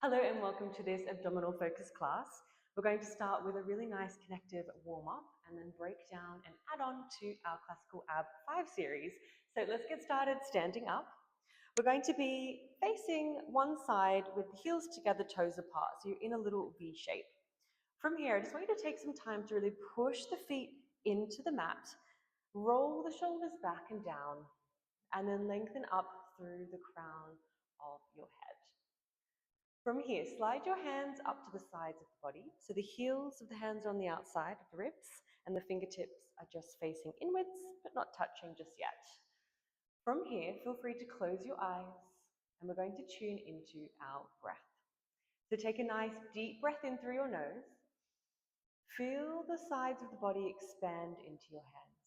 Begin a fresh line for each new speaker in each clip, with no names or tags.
Hello and welcome to this abdominal focus class. We're going to start with a really nice connective warm-up and then break down and add on to our Classical Ab 5 series. So let's get started standing up. We're going to be facing one side with the heels together, toes apart, so you're in a little V shape. From here, I just want you to take some time to really push the feet into the mat, roll the shoulders back and down, and then lengthen up through the crown of your head. From here, slide your hands up to the sides of the body. So the heels of the hands are on the outside of the ribs and the fingertips are just facing inwards, but not touching just yet. From here, feel free to close your eyes and we're going to tune into our breath. So take a nice deep breath in through your nose. Feel the sides of the body expand into your hands.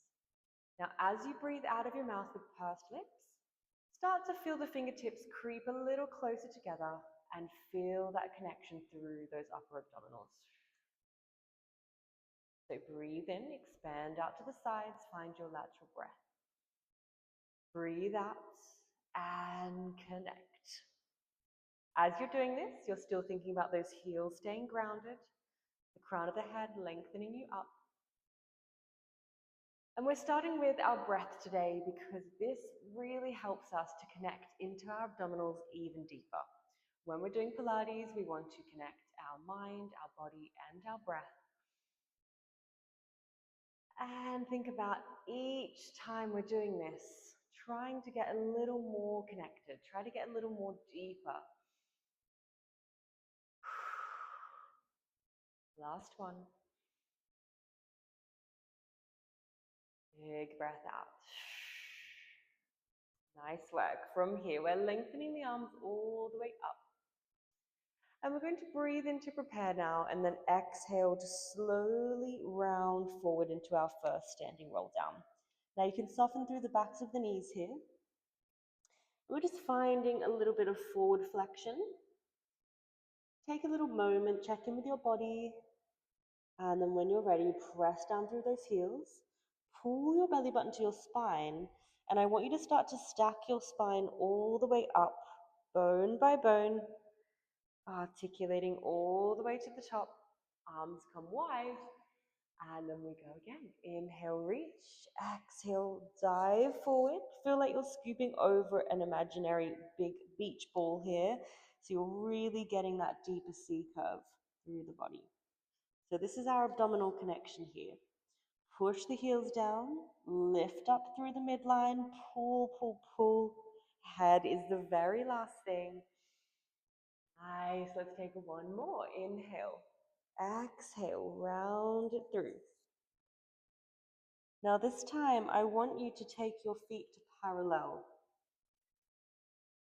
Now, as you breathe out of your mouth with pursed lips, start to feel the fingertips creep a little closer together and feel that connection through those upper abdominals. So breathe in, expand out to the sides, find your lateral breath. Breathe out and connect. As you're doing this, you're still thinking about those heels staying grounded, the crown of the head lengthening you up. And we're starting with our breath today because this really helps us to connect into our abdominals even deeper. When we're doing Pilates, we want to connect our mind, our body, and our breath. And think about each time we're doing this, trying to get a little more connected, try to get a little more deeper. Last one. Big breath out. Nice work. From here, we're lengthening the arms all the way up. And we're going to breathe in to prepare now and then exhale to slowly round forward into our first standing roll down. Now you can soften through the backs of the knees here. We're just finding a little bit of forward flexion. Take a little moment, check in with your body, and then when you're ready, press down through those heels, pull your belly button to your spine, and I want you to start to stack your spine all the way up, bone by bone, articulating all the way to the top. Arms come wide, and then we go again. Inhale, reach. Exhale, dive forward. Feel like you're scooping over an imaginary big beach ball here. So you're really getting that deeper C curve through the body. So this is our abdominal connection here. Push the heels down, lift up through the midline, pull, pull, pull. Head is the very last thing. Nice, let's take one more. Inhale, exhale, round it through. Now this time, I want you to take your feet to parallel.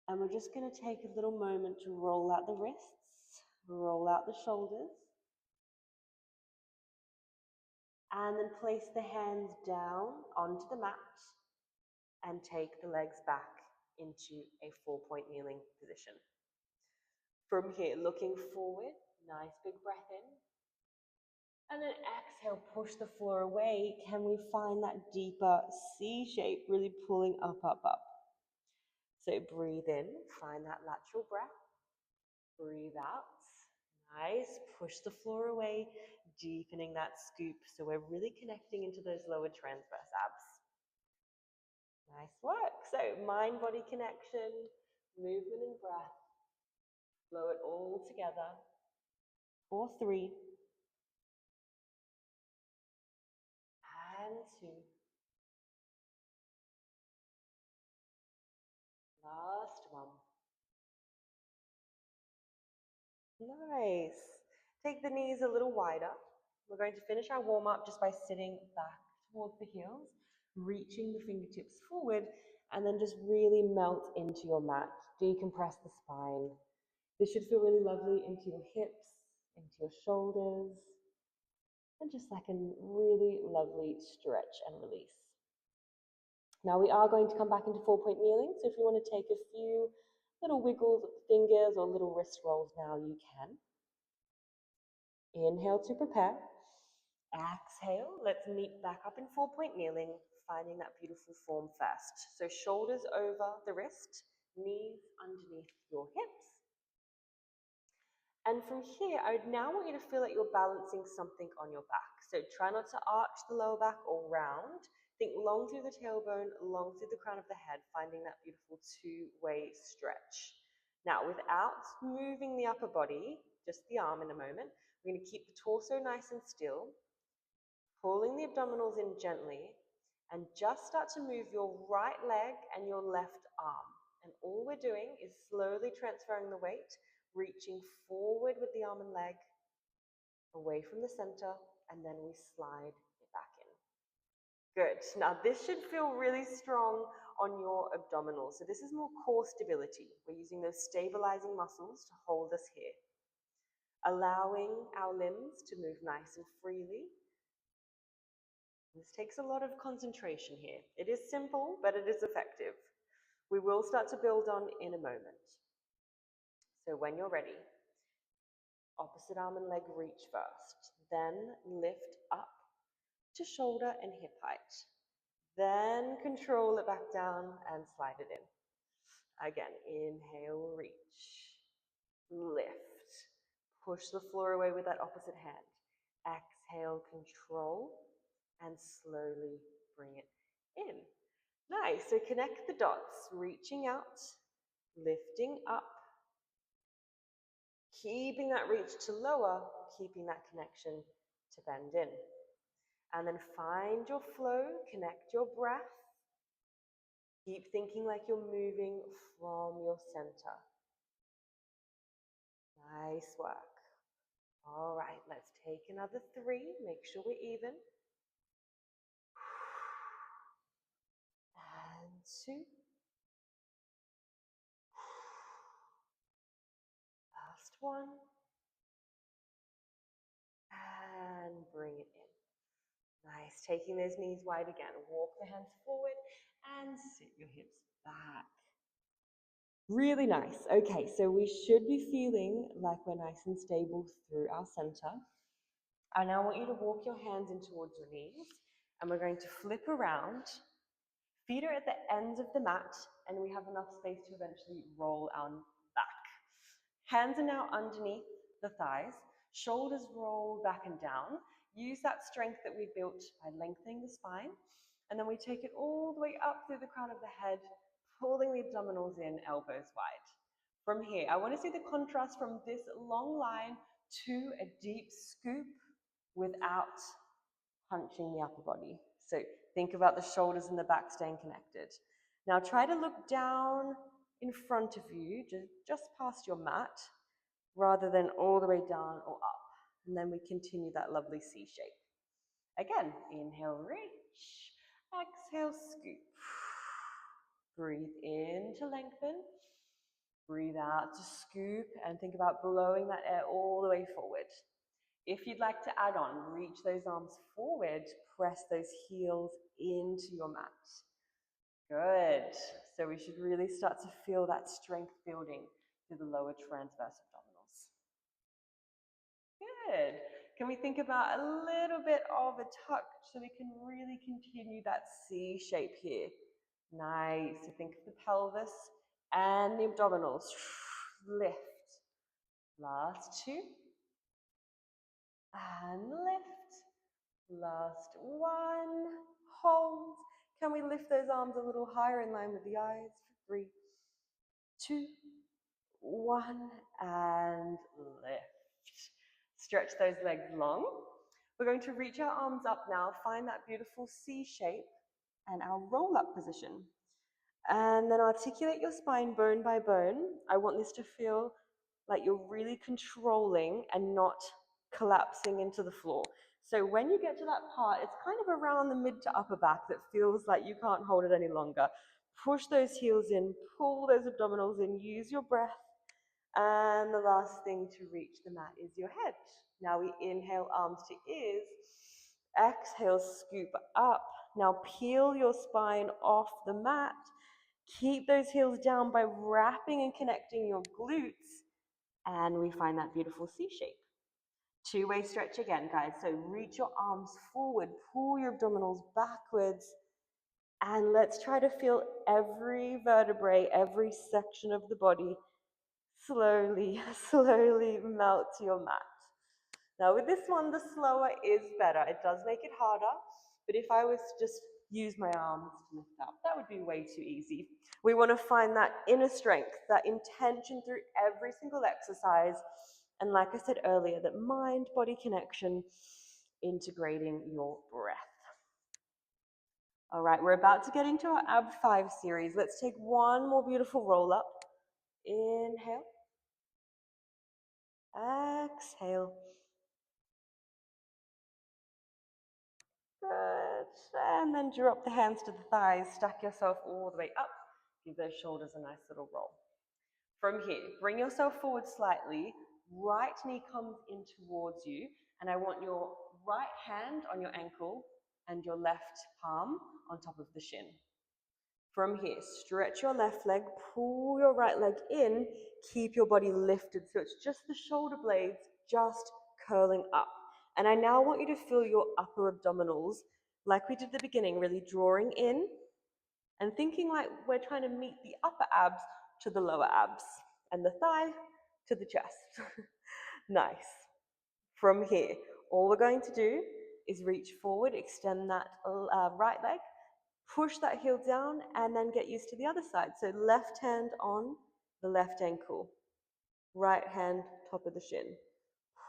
And we're just going to take a little moment to roll out the wrists, roll out the shoulders. And then place the hands down onto the mat and take the legs back into a 4-point kneeling position. From here, looking forward, nice big breath in. And then exhale, push the floor away. Can we find that deeper C shape, really pulling up, up, up? So breathe in, find that lateral breath. Breathe out. Nice. Push the floor away, deepening that scoop. So we're really connecting into those lower transverse abs. Nice work. So mind-body connection, movement and breath. Flow it all together. 4, 3. And 2. Last one. Nice. Take the knees a little wider. We're going to finish our warm-up just by sitting back towards the heels, reaching the fingertips forward, and then just really melt into your mat. Decompress the spine. This should feel really lovely into your hips, into your shoulders, and just like a really lovely stretch and release. Now we are going to come back into 4-point kneeling, so if you want to take a few little wiggles of the fingers or little wrist rolls now, you can. Inhale to prepare. Exhale, let's meet back up in 4-point kneeling, finding that beautiful form first. So shoulders over the wrist, knees underneath your hips. And from here, I would now want you to feel like you're balancing something on your back. So try not to arch the lower back or round. Think long through the tailbone, long through the crown of the head, finding that beautiful two-way stretch. Now, without moving the upper body, just the arm in a moment, we're going to keep the torso nice and still, pulling the abdominals in gently, and just start to move your right leg and your left arm. And all we're doing is slowly transferring the weight, reaching forward with the arm and leg, away from the center, and then we slide it back in. Good. Now this should feel really strong on your abdominals. So this is more core stability. We're using those stabilizing muscles to hold us here. Allowing our limbs to move nice and freely. This takes a lot of concentration here. It is simple, but it is effective. We will start to build on in a moment. So when you're ready, opposite arm and leg reach first, then lift up to shoulder and hip height. Then control it back down and slide it in. Again, inhale, reach, lift, push the floor away with that opposite hand. Exhale, control, and slowly bring it in. Nice, so connect the dots, reaching out, lifting up, keeping that reach to lower, keeping that connection to bend in. And then find your flow, connect your breath. Keep thinking like you're moving from your center. Nice work. All right, let's take another 3. Make sure we're even. And 2. Last 1. And bring it in. Nice, taking those knees wide again. Walk the hands forward and sit your hips back. Really nice. Okay, so we should be feeling like we're nice and stable through our center. I now want you to walk your hands in towards your knees, and we're going to flip around. Feet are at the ends of the mat, and we have enough space to eventually roll our back. Hands are now underneath the thighs, shoulders roll back and down. Use that strength that we built by lengthening the spine, and then we take it all the way up through the crown of the head, pulling the abdominals in, elbows wide. From here, I want to see the contrast from this long line to a deep scoop without punching the upper body. So think about the shoulders and the back staying connected. Now try to look down in front of you, just past your mat, rather than all the way down or up. And then we continue that lovely C shape. Again, inhale, reach. Exhale, scoop. Breathe in to lengthen. Breathe out to scoop, and think about blowing that air all the way forward. If you'd like to add on, reach those arms forward, press those heels into your mat. Good. So we should really start to feel that strength building through the lower transverse abdominals. Good. Can we think about a little bit of a tuck so we can really continue that C shape here? Nice. So think of the pelvis and the abdominals. Lift. Last 2. And lift. Last 1. Hold. Can we lift those arms a little higher in line with the eyes? 3, 2, 1, and lift. Stretch those legs long. We're going to reach our arms up now, find that beautiful C shape and our roll-up position. And then articulate your spine bone by bone. I want this to feel like you're really controlling and not collapsing into the floor. So when you get to that part, it's kind of around the mid to upper back that feels like you can't hold it any longer. Push those heels in, pull those abdominals in, use your breath. And the last thing to reach the mat is your head. Now we inhale, arms to ears. Exhale, scoop up. Now peel your spine off the mat. Keep those heels down by wrapping and connecting your glutes. And we find that beautiful C shape. Two-way stretch again, guys. So reach your arms forward, pull your abdominals backwards, and let's try to feel every vertebrae, every section of the body Slowly, slowly melt to your mat. Now with this one, the slower is better. It does make it harder, but if I was to just use my arms to lift up, that would be way too easy. We want to find that inner strength, that intention through every single exercise, and like I said earlier, that mind-body connection, integrating your breath. All right, we're about to get into our Ab 5 series. Let's take one more beautiful roll up. Inhale. Exhale. Good. And then drop the hands to the thighs. Stack yourself all the way up. Give those shoulders a nice little roll. From here, bring yourself forward slightly. Right knee comes in towards you. And I want your right hand on your ankle and your left palm on top of the shin. From here, stretch your left leg, pull your right leg in, keep your body lifted. So it's just the shoulder blades just curling up. And I now want you to feel your upper abdominals, like we did at the beginning, really drawing in and thinking like we're trying to meet the upper abs to the lower abs and the thigh to the chest. Nice. From here, all we're going to do is reach forward, extend that right leg, push that heel down, and then get used to the other side. So left hand on the left ankle, right hand top of the shin.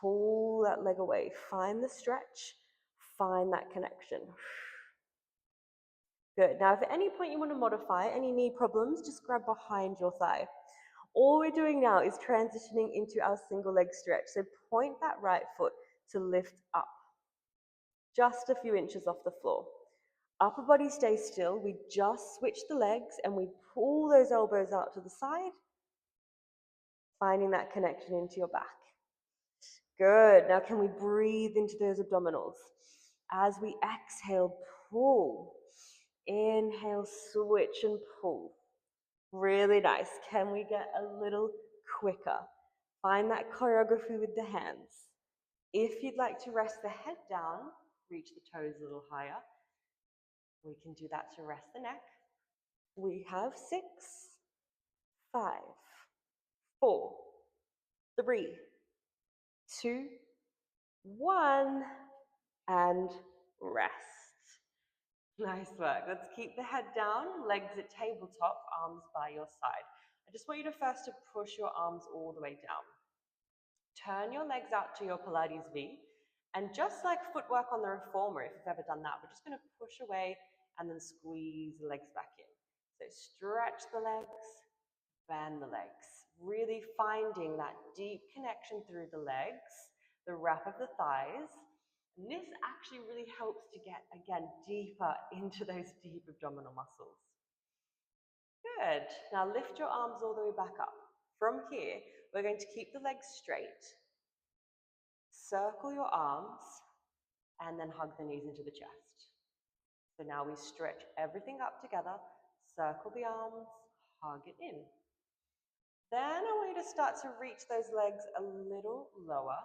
Pull that leg away. Find the stretch, find that connection. Good. Now, if at any point you want to modify any knee problems, just grab behind your thigh. All we're doing now is transitioning into our single leg stretch. So point that right foot to lift up, just a few inches off the floor. Upper body stays still. We just switch the legs and we pull those elbows out to the side, finding that connection into your back. Good. Now can we breathe into those abdominals? As we exhale, pull. Inhale, switch and pull. Really nice. Can we get a little quicker? Find that choreography with the hands. If you'd like to rest the head down, reach the toes a little higher. We can do that to rest the neck. We have 6, 5, 4, 3, 2, 1, and rest. Nice work. Let's keep the head down, legs at tabletop, arms by your side. I just want you to first to push your arms all the way down. Turn your legs out to your Pilates V, and just like footwork on the reformer, if you've ever done that, we're just going to push away and then squeeze the legs back in. So stretch the legs, bend the legs, really finding that deep connection through the legs, the wrap of the thighs. And this actually really helps to get, again, deeper into those deep abdominal muscles. Good. Now lift your arms all the way back up. From here, we're going to keep the legs straight. Circle your arms and then hug the knees into the chest. So now we stretch everything up together, circle the arms, hug it in. Then I want you to start to reach those legs a little lower.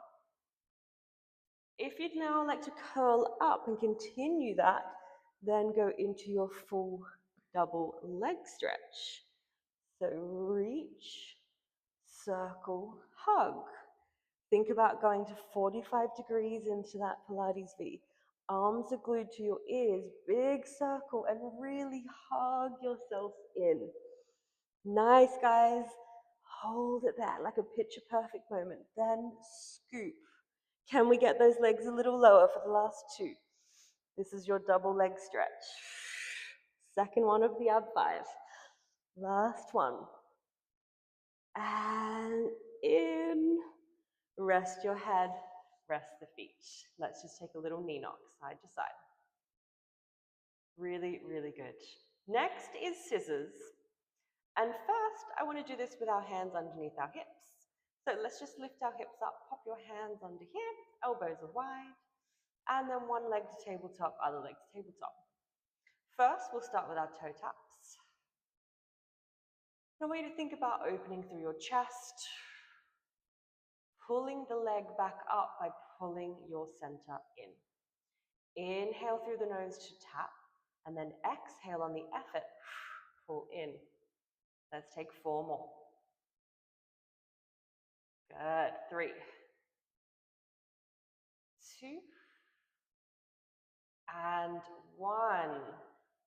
If you'd now like to curl up and continue that, then go into your full double leg stretch. So reach, circle, hug. Think about going to 45 degrees into that Pilates V. Arms are glued to your ears, big circle, and really hug yourself in. Nice, guys. Hold it there like a picture perfect moment. Then scoop. Can we get those legs a little lower for the last 2? This is your double leg stretch. Second one of the Ab 5. Last one. And in. Rest your head, rest the feet. Let's just take a little knee knock, side to side. Really, really good. Next is scissors. And first, I want to do this with our hands underneath our hips. So let's just lift our hips up, pop your hands under here, elbows are wide, and then one leg to tabletop, other leg to tabletop. First, we'll start with our toe taps. I want you to think about opening through your chest, pulling the leg back up by pulling your center in. Inhale through the nose to tap, and then exhale on the effort, pull in. Let's take 4 more. Good. 3, 2, and 1.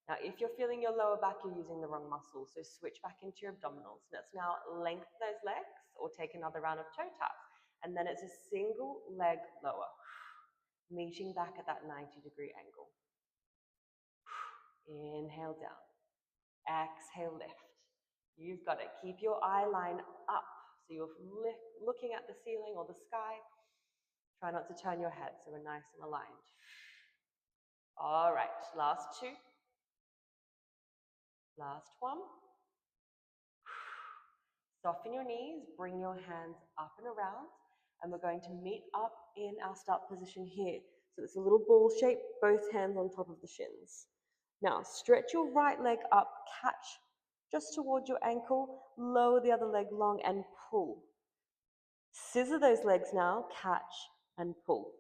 Now, if you're feeling your lower back, you're using the wrong muscle. So switch back into your abdominals. Let's now lengthen those legs or take another round of toe taps. And then it's a single leg lower, meeting back at that 90-degree angle. Inhale down. Exhale, lift. You've got it. Keep your eye line up. So you're looking at the ceiling or the sky. Try not to turn your head so we're nice and aligned. All right, last 2. Last 1. Soften your knees, bring your hands up and around, and we're going to meet up in our start position here. So it's a little ball shape, both hands on top of the shins. Now, stretch your right leg up, catch just towards your ankle, lower the other leg long and pull. Scissor those legs now, catch and pull.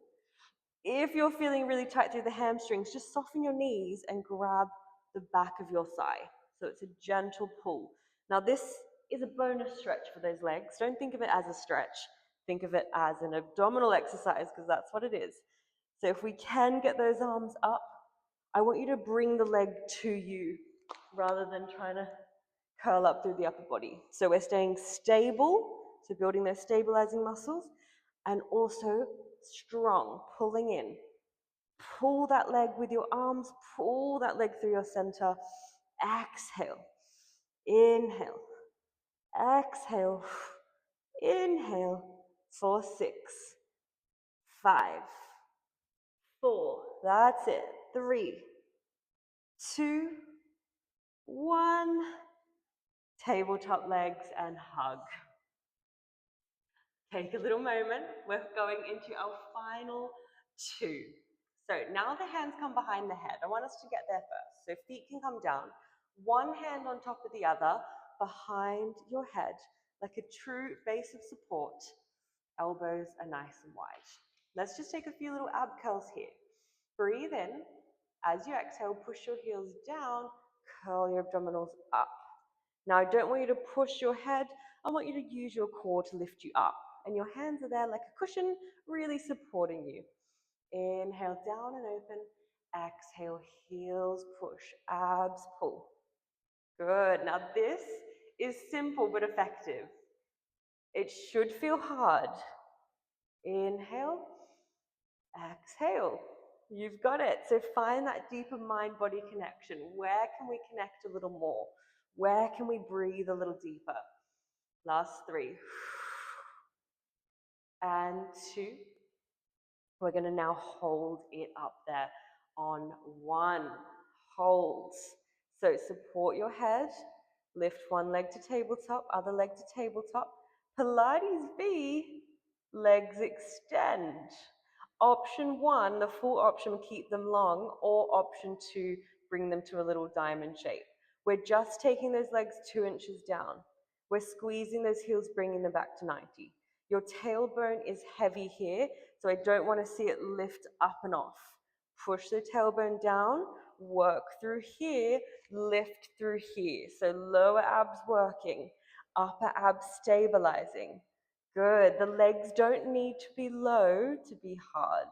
If you're feeling really tight through the hamstrings, just soften your knees and grab the back of your thigh. So it's a gentle pull. Now this is a bonus stretch for those legs. Don't think of it as a stretch. Think of it as an abdominal exercise because that's what it is. So if we can get those arms up, I want you to bring the leg to you rather than trying to curl up through the upper body. So we're staying stable, so building those stabilizing muscles, and also strong, pulling in. Pull that leg with your arms, pull that leg through your center. Exhale, inhale, exhale, inhale for 6, 5, 4, that's it, 3, 2, 1, tabletop legs and hug. Take a little moment, we're going into our final 2. So now the hands come behind the head. I want us to get there first. So feet can come down, one hand on top of the other, behind your head, like a true base of support. Elbows are nice and wide. Let's just take a few little ab curls here. Breathe in. As you exhale, push your heels down, curl your abdominals up. Now, I don't want you to push your head. I want you to use your core to lift you up. And your hands are there like a cushion, really supporting you. Inhale, down and open. Exhale, heels push, abs pull. Good. Now, this is simple but effective. It should feel hard. Inhale, exhale. You've got it. So find that deeper mind-body connection. Where can we connect a little more? Where can we breathe a little deeper? Last 3. And 2. We're going to now hold it up there on 1. Holds. So support your head. Lift one leg to tabletop, other leg to tabletop. Pilates B, legs extend. Option 1, the full option, keep them long, or option 2, bring them to a little diamond shape. We're just taking those legs 2 inches down. We're squeezing those heels, bringing them back to 90. Your tailbone is heavy here, so I don't want to see it lift up and off. Push the tailbone down, work through here, lift through here. So lower abs working, upper abs stabilizing. Good. The legs don't need to be low to be hard.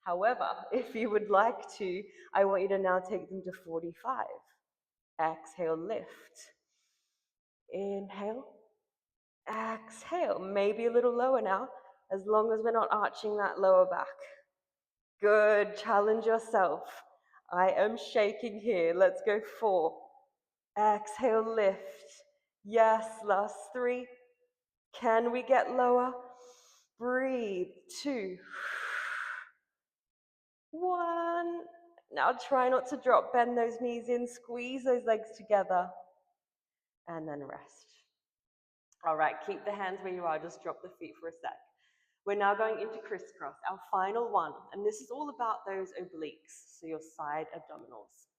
However, if you would like to, I want you to now take them to 45. Exhale, lift. Inhale. Exhale. Maybe a little lower now, as long as we're not arching that lower back. Good. Challenge yourself. I am shaking here. Let's go 4. Exhale, lift. Yes, last 3. Can we get lower? Breathe. 2. 1. Now try not to drop. Bend those knees in. Squeeze those legs together. And then rest. All right, keep the hands where you are. Just drop the feet for a sec. We're now going into crisscross, our final one. And this is all about those obliques, so your side abdominals.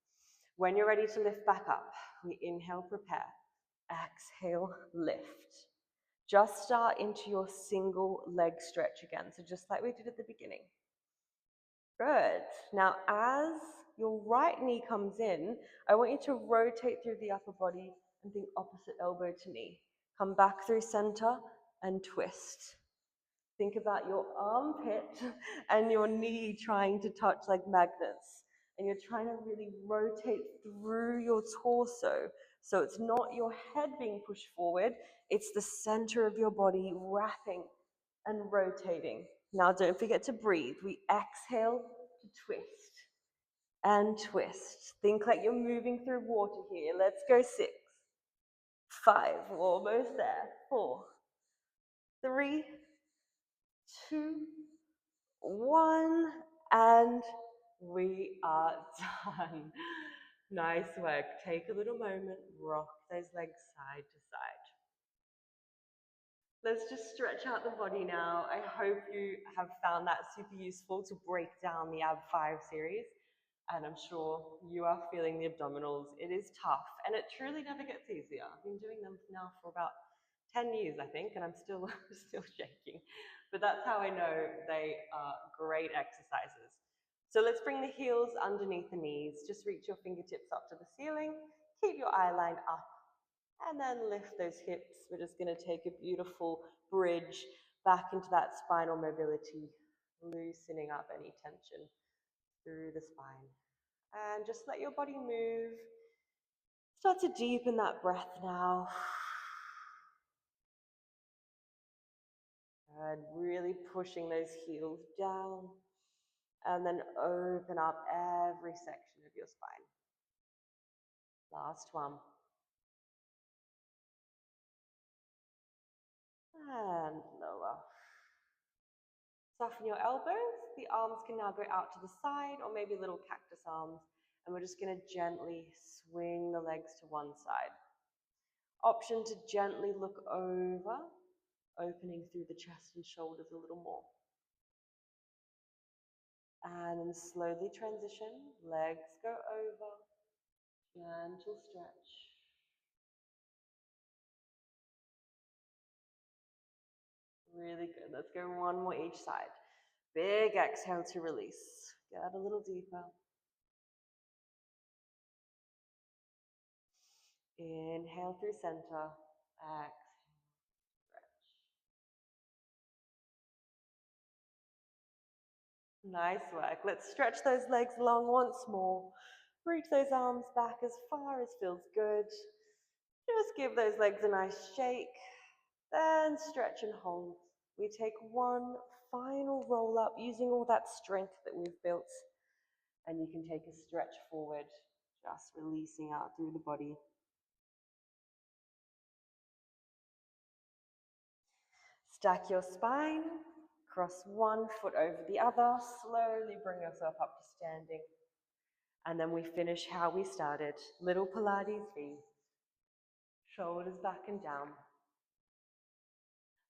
When you're ready to lift back up, we inhale, prepare. Exhale, lift. Just start into your single leg stretch again. So just like we did at the beginning. Good. Now, as your right knee comes in, I want you to rotate through the upper body and think opposite elbow to knee. Come back through center and twist. Think about your armpit and your knee trying to touch like magnets. And you're trying to really rotate through your torso. So it's not your head being pushed forward, it's the center of your body wrapping and rotating. Now don't forget to breathe. We exhale to twist and twist. Think like you're moving through water here. Let's go 6, 5, we're almost there. 4, 3, 2, 1, and we are done. Nice work. Take a little moment, rock those legs side to side. Let's just stretch out the body now. I hope you have found that super useful to break down the Ab 5 series. And I'm sure you are feeling the abdominals. It is tough, and it truly never gets easier. I've been doing them now for about 10 years, I think, and I'm still shaking. But that's how I know they are great exercises. So let's bring the heels underneath the knees. Just reach your fingertips up to the ceiling. Keep your eye line up, and then lift those hips. We're just going to take a beautiful bridge back into that spinal mobility, loosening up any tension through the spine. And just let your body move. Start to deepen that breath now. And really pushing those heels down. And then open up every section of your spine. Last one. And lower. Soften your elbows. The arms can now go out to the side, or maybe little cactus arms. And we're just going to gently swing the legs to one side. Option to gently look over, opening through the chest and shoulders a little more. And then slowly transition, legs go over, gentle stretch. Really good. Let's go one more each side. Big exhale to release. Get a little deeper. Inhale through center. Exhale, stretch. Nice work. Let's stretch those legs long once more. Reach those arms back as far as feels good. Just give those legs a nice shake. Then stretch and hold. We take one final roll up using all that strength that we've built. And you can take a stretch forward, just releasing out through the body. Stack your spine, cross one foot over the other, slowly bring yourself up to standing. And then we finish how we started. Little Pilates V. Shoulders back and down.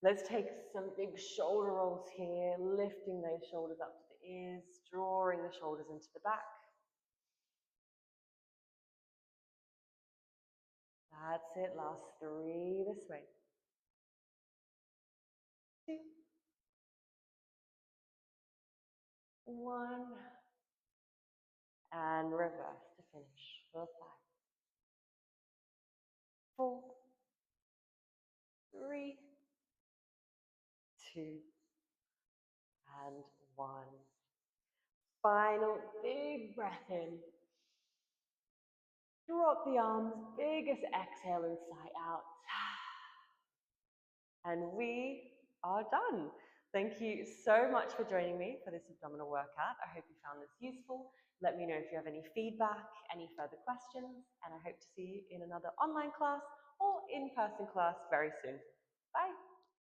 Let's take some big shoulder rolls here, lifting those shoulders up to the ears, drawing the shoulders into the back. That's it, last 3 this way. 2, 1, and reverse to finish for 5, 4, 3, 2, and 1. Final big breath in. Drop the arms, biggest exhale and sigh out. And we are done. Thank you so much for joining me for this abdominal workout. I hope you found this useful. Let me know if you have any feedback, any further questions, and I hope to see you in another online class or in-person class very soon. Bye.